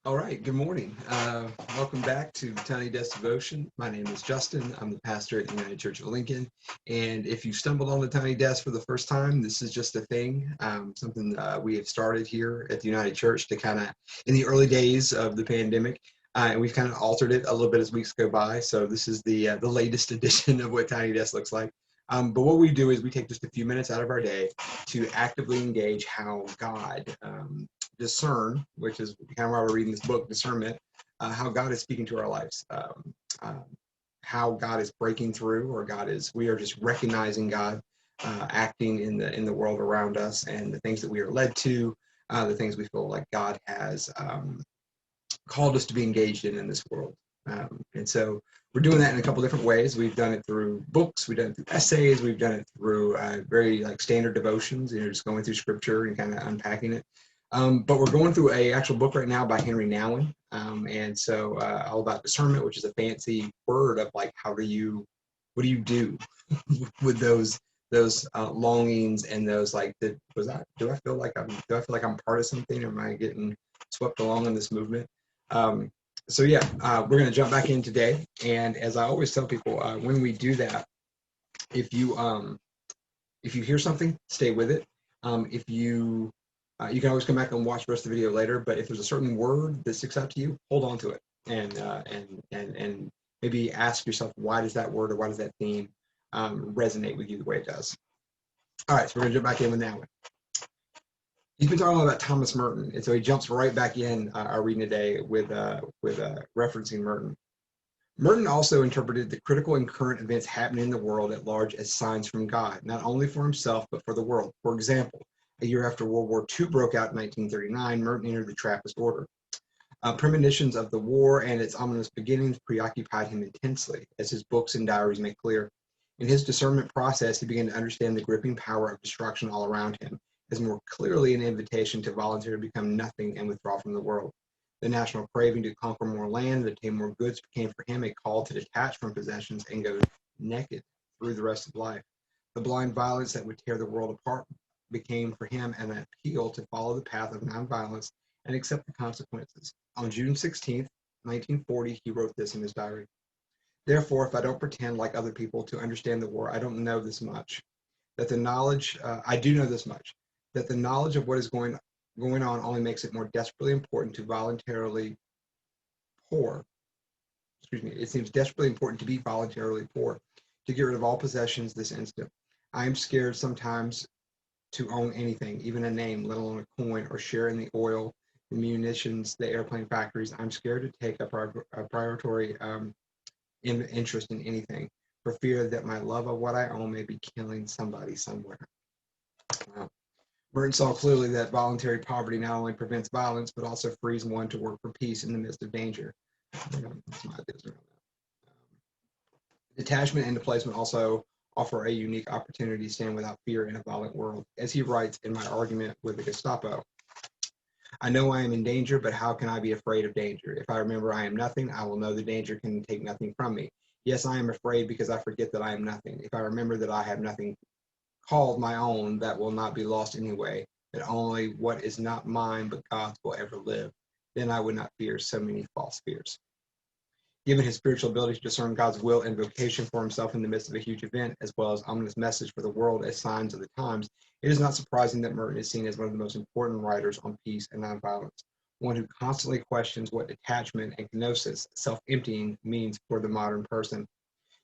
All right, good morning. Welcome back to Tiny Desk Devotion. My name is Justin. I'm the pastor at the United Church of Lincoln. And if you stumbled on the Tiny Desk for the first time, this is just a thing, something we have started here at the United Church to kind of, in the early days of the pandemic, and we've kind of altered it a little bit as weeks go by. So this is the latest edition of what Tiny Desk looks like. But what we do is we take just a few minutes out of our day to actively engage how God discern, which is kind of why we're reading this book, discernment, how God is speaking to our lives, how God is breaking through, or we are just recognizing God acting in the world around us, and the things that we are led to, the things we feel like God has called us to be engaged in this world. And so we're doing that in a couple different ways. We've done it through books, we've done it through essays, we've done it through very like standard devotions, just going through scripture and kind of unpacking it. But we're going through a actual book right now by Henry Nouwen. And so all about discernment, which is a fancy word of like, what do you do with those longings and those like, do I feel like I'm part of something? Or am I getting swept along in this movement? Um, so yeah, we're going to jump back in today. And as I always tell people, when we do that, if you hear something, stay with it. If you can always come back and watch the rest of the video later, but if there's a certain word that sticks out to you, hold on to it, and maybe ask yourself, why does that word or why does that theme resonate with you the way it does? All right, so we're gonna jump back in with that one. He's been talking about Thomas Merton, and so he jumps right back in our reading today with referencing Merton. Merton also interpreted the critical and current events happening in the world at large as signs from God, not only for himself, but for the world. For example, a year after World War II broke out in 1939, Merton entered the Trappist order. Premonitions of the war and its ominous beginnings preoccupied him intensely, as his books and diaries make clear. In his discernment process, he began to understand the gripping power of destruction all around him as more clearly an invitation to voluntarily become nothing and withdraw from the world. The national craving to conquer more land and obtain more goods became for him a call to detach from possessions and go naked through the rest of life. The blind violence that would tear the world apart became for him an appeal to follow the path of nonviolence and accept the consequences. On June 16th, 1940, he wrote this in his diary. Therefore, if I don't pretend like other people to understand the war, I don't know this much. I do know this much, that the knowledge of what is going on only makes it more desperately important to voluntarily poor. It seems desperately important to be voluntarily poor, to get rid of all possessions this instant. I am scared sometimes to own anything, even a name, let alone a coin, or share in the oil, the munitions, the airplane factories. I'm scared to take a priority interest in anything, for fear that my love of what I own may be killing somebody somewhere. Wow. Merton saw clearly that voluntary poverty not only prevents violence, but also frees one to work for peace in the midst of danger. Detachment and displacement also offer a unique opportunity to stand without fear in a violent world. As he writes in my argument with the Gestapo, I know I am in danger, but how can I be afraid of danger? If I remember I am nothing, I will know the danger can take nothing from me. Yes, I am afraid because I forget that I am nothing. If I remember that I have nothing called my own, that will not be lost anyway, that only what is not mine but God's will ever live, then I would not fear so many false fears. Given his spiritual ability to discern God's will and vocation for himself in the midst of a huge event, as well as ominous message for the world as signs of the times, it is not surprising that Merton is seen as one of the most important writers on peace and nonviolence, one who constantly questions what detachment and kenosis, self-emptying, means for the modern person.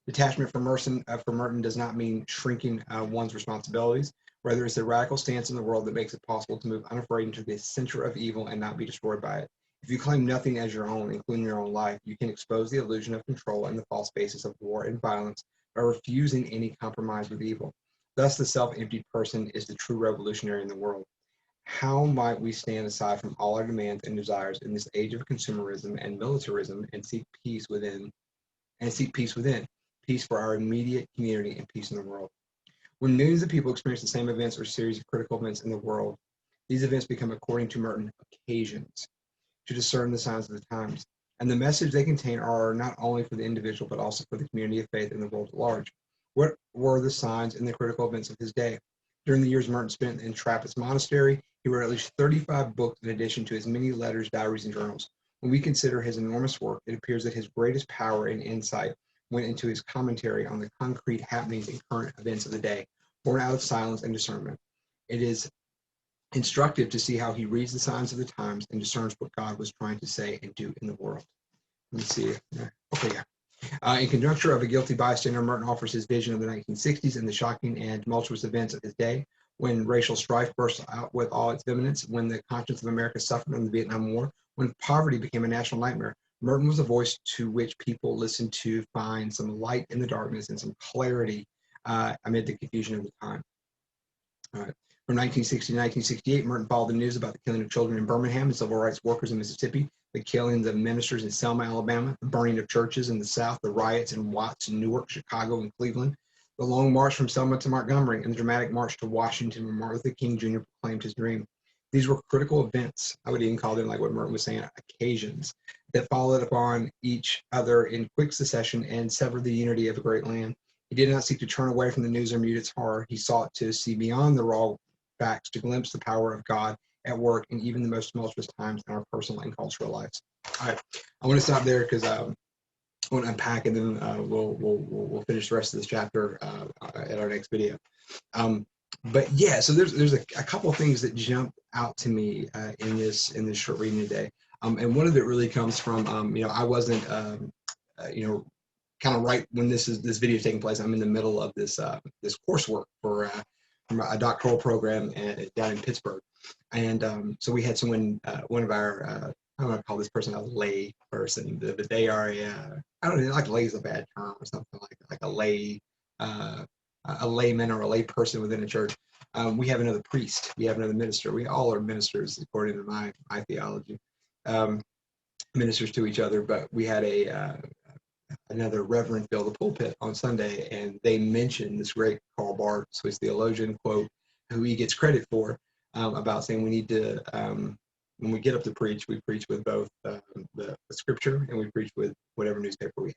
Detachment from Merton does not mean shrinking one's responsibilities. Rather, it's a radical stance in the world that makes it possible to move unafraid into the center of evil and not be destroyed by it. If you claim nothing as your own, including your own life, you can expose the illusion of control and the false basis of war and violence by refusing any compromise with evil. Thus, the self-emptied person is the true revolutionary in the world. How might we stand aside from all our demands and desires in this age of consumerism and militarism and seek peace within? Peace for our immediate community and peace in the world. When millions of people experience the same events or series of critical events in the world, these events become, according to Merton, occasions to discern the signs of the times. And the message they contain are not only for the individual, but also for the community of faith and the world at large. What were the signs and the critical events of his day? During the years Merton spent in Trappist monastery, he wrote at least 35 books in addition to his many letters, diaries, and journals. When we consider his enormous work, it appears that his greatest power and insight went into his commentary on the concrete happenings and current events of the day, born out of silence and discernment. It is instructive to see how he reads the signs of the times and discerns what God was trying to say and do in the world. Let me see. Okay, yeah. In conjunction of a guilty bystander, Merton offers his vision of the 1960s and the shocking and tumultuous events of his day, when racial strife burst out with all its vehemence, when the conscience of America suffered in the Vietnam War, when poverty became a national nightmare. Merton was a voice to which people listened to find some light in the darkness and some clarity amid the confusion of the time. From 1960 to 1968, Merton followed the news about the killing of children in Birmingham and civil rights workers in Mississippi, the killings of ministers in Selma, Alabama, the burning of churches in the South, the riots in Watts, Newark, Chicago, and Cleveland, the long march from Selma to Montgomery, and the dramatic march to Washington when Martin Luther King Jr. proclaimed his dream. These were critical events. I would even call them, like what Merton was saying, occasions that followed upon each other in quick succession and severed the unity of a great land. He did not seek to turn away from the news or mute its horror. He sought to see beyond the raw facts, to glimpse the power of God at work in even the most tumultuous times in our personal and cultural lives. All right, I want to stop there because I want to unpack, and then we'll finish the rest of this chapter at our next video. But yeah, so there's a couple of things that jump out to me in this short reading today, and one of it really comes from I wasn't kind of right when this video is taking place. I'm in the middle of this coursework for a doctoral program down in Pittsburgh, and so we had someone, one of our I don't want to call this person a lay person, but they are I don't know, like lay is a bad term or something, like a layman or a lay person within a church. We have another priest, we have another minister. We all are ministers according to my theology, ministers to each other. But we had another reverend fill the pulpit on Sunday, and they mentioned this great Karl Barth, Swiss theologian, quote, who he gets credit for, about saying we need to, when we get up to preach, we preach with both the scripture and we preach with whatever newspaper we have.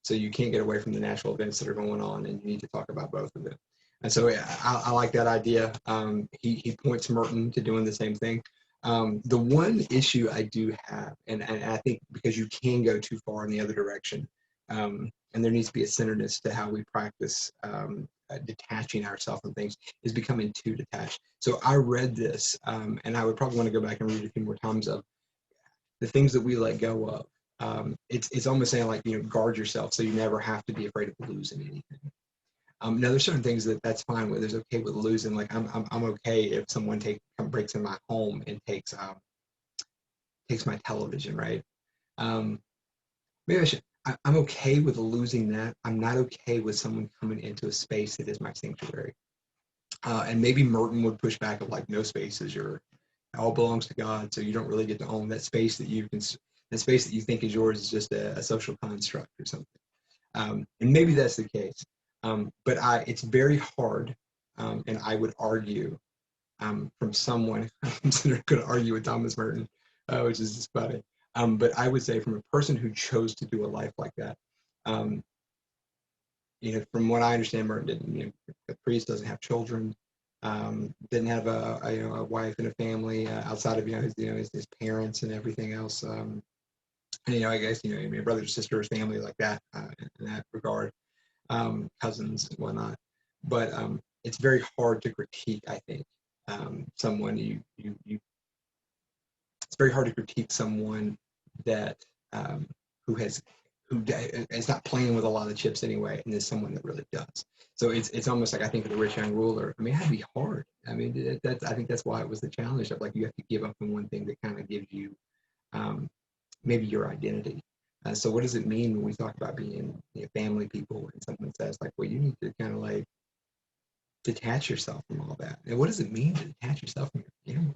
So you can't get away from the natural events that are going on, and you need to talk about both of them. And so I like that idea. He points Merton to doing the same thing. The one issue I do have, and I think because you can go too far in the other direction, and there needs to be a centeredness to how we practice detaching ourselves from things, is becoming too detached. So I read this, and I would probably want to go back and read it a few more times, of the things that we let go of. It's almost saying, like, guard yourself so you never have to be afraid of losing anything. Now there's certain things that's fine with. There's okay with losing. Like I'm okay if someone breaks in my home and takes my television, right? Maybe I should. I'm okay with losing that. I'm not okay with someone coming into a space that is my sanctuary. And maybe Merton would push back of, like, no space is your, it all belongs to God, so you don't really get to own that space that space that you think is yours is just a social construct or something. And maybe that's the case. But it's very hard, and I would argue from someone, I'm going to argue with Thomas Merton, which is just funny. But I would say from a person who chose to do a life like that, from what I understand, Merton didn't, the priest doesn't have children, didn't have a wife and a family outside of his parents and everything else. And I guess brothers or sisters, family like that, in that regard, cousins and whatnot. But it's very hard to critique, I think, someone it's very hard to critique someone that who is not playing with a lot of chips anyway, and is someone that really does. So it's almost like, I think, of the rich young ruler. I mean, it had to be hard. I mean, I think that's why it was the challenge of, like, you have to give up on one thing that kind of gives you maybe your identity. So what does it mean when we talk about being family people, and someone says, like, well, you need to kind of, like, detach yourself from all that? And what does it mean to detach yourself from your family?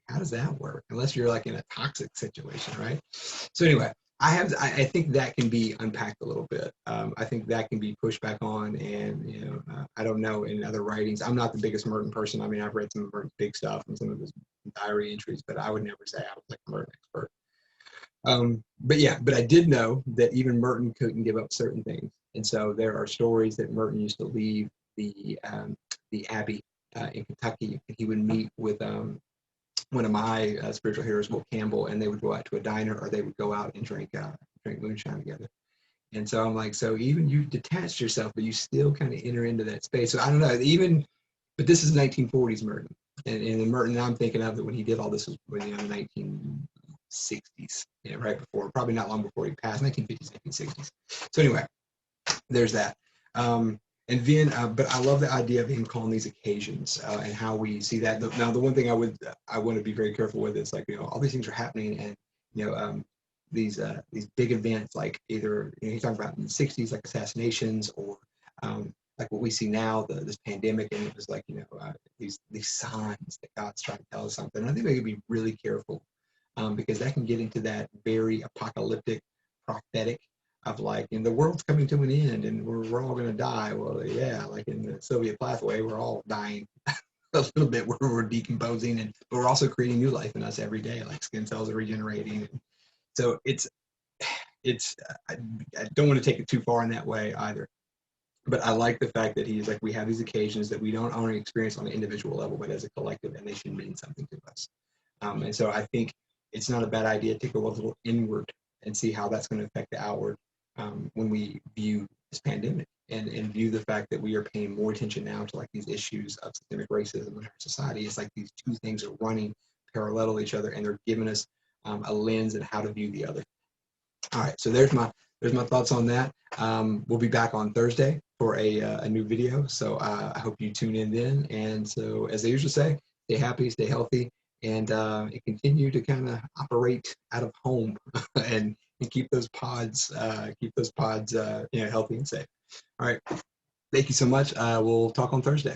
How does that work? Unless you're, like, in a toxic situation, right? So anyway, I think that can be unpacked a little bit. I think that can be pushed back on, and I don't know, in other writings. I'm not the biggest Merton person. I mean, I've read some of Merton's big stuff and some of his diary entries, but I would never say I was, like, a Merton expert. But I did know that even Merton couldn't give up certain things, and so there are stories that Merton used to leave the Abbey in Kentucky, and he would meet with one of my spiritual heroes, Will Campbell, and they would go out to a diner or they would go out and drink moonshine together. And so I'm like, so even you detached yourself, but you still kind of enter into that space. So I don't know, but this is 1940s Merton. And the Merton I'm thinking of that when he did all this was in the 1960s, right before, probably not long before he passed, 1950s, 1960s. So anyway, there's that. And then, but I love the idea of him calling these occasions and how we see that. Now, the one thing I want to be very careful with is like, all these things are happening, and these big events, like either he's talking about in the 60s, like assassinations, or like what we see now, this pandemic, and it was like these signs that God's trying to tell us something. And I think we could be really careful because that can get into that very apocalyptic, prophetic of like, the world's coming to an end and we're all going to die. Well, yeah, like in the Soviet pathway, we're all dying a little bit where we're decomposing, but we're also creating new life in us every day, like skin cells are regenerating. So I don't want to take it too far in that way either. But I like the fact that he's like, we have these occasions that we don't only experience on an individual level, but as a collective, and they should mean something to us. And so I think it's not a bad idea to go a little inward and see how that's going to affect the outward when we view this pandemic and view the fact that we are paying more attention now to like these issues of systemic racism in our society. It's like these two things are running parallel to each other, and they're giving us a lens and how to view the other. All right, so there's my thoughts on that. We'll be back on Thursday for a new video, so I hope you tune in then. And so, as I usually say, stay happy, stay healthy, and continue to kind of operate out of home and keep those pods healthy and safe. All right, thank you so much. We'll talk on Thursday.